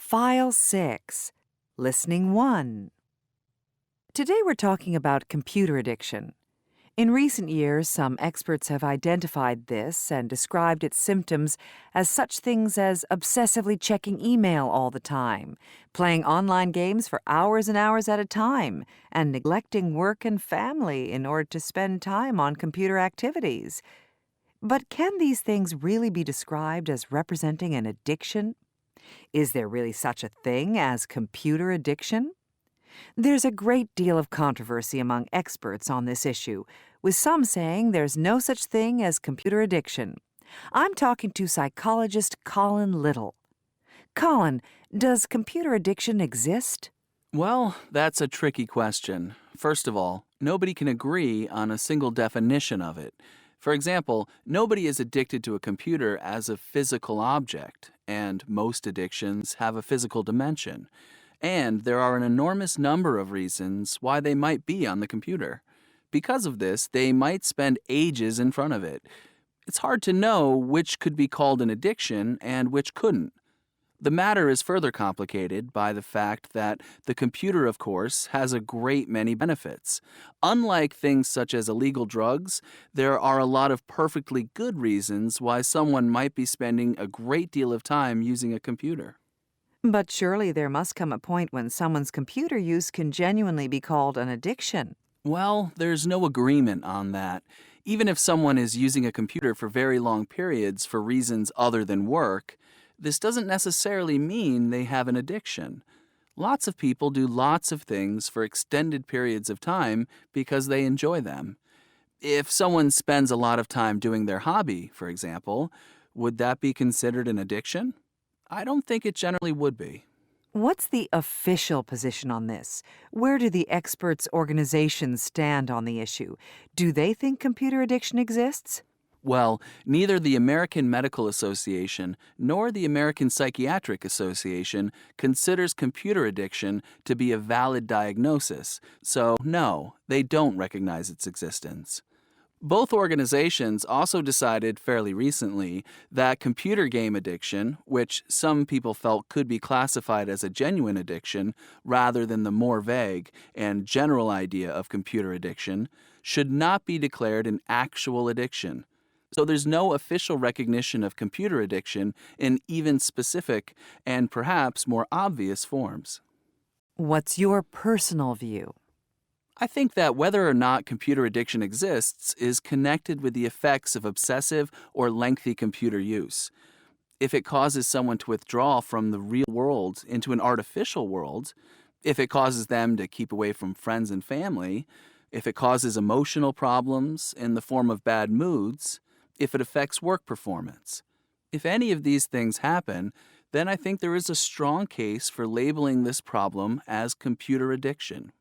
File 6, Listening 1. Today we're talking about computer addiction. In recent years, some experts have identified this and described its symptoms as such things as obsessively checking email all the time, playing online games for hours and hours at a time, and neglecting work and family in order to spend time on computer activities. But can these things really be described as representing an addiction? Is there really such a thing as computer addiction? There's a great deal of controversy among experts on this issue, with some saying there's no such thing as computer addiction. I'm talking to psychologist Colin Little. Colin, does computer addiction exist? Well, that's a tricky question. First of all, nobody can agree on a single definition of it. For example, nobody is addicted to a computer as a physical object, and most addictions have a physical dimension. And there are an enormous number of reasons why they might be on the computer. Because of this, they might spend ages in front of it. It's hard to know which could be called an addiction and which couldn't. The matter is further complicated by the fact that the computer, of course, has a great many benefits. Unlike things such as illegal drugs, there are a lot of perfectly good reasons why someone might be spending a great deal of time using a computer. But surely there must come a point when someone's computer use can genuinely be called an addiction. Well, there's no agreement on that. Even if someone is using a computer for very long periods for reasons other than work, this doesn't necessarily mean they have an addiction. Lots of people do lots of things for extended periods of time because they enjoy them. If someone spends a lot of time doing their hobby, for example, would that be considered an addiction? I don't think it generally would be. What's the official position on this? Where do the experts' organizations stand on the issue? Do they think computer addiction exists? Well, neither the American Medical Association nor the American Psychiatric Association considers computer addiction to be a valid diagnosis, so no, they don't recognize its existence. Both organizations also decided fairly recently that computer game addiction, which some people felt could be classified as a genuine addiction rather than the more vague and general idea of computer addiction, should not be declared an actual addiction. So there's no official recognition of computer addiction in even specific and perhaps more obvious forms. What's your personal view? I think that whether or not computer addiction exists is connected with the effects of obsessive or lengthy computer use. If it causes someone to withdraw from the real world into an artificial world, if it causes them to keep away from friends and family, if it causes emotional problems in the form of bad moods, if it affects work performance. If any of these things happen, then I think there is a strong case for labeling this problem as computer addiction.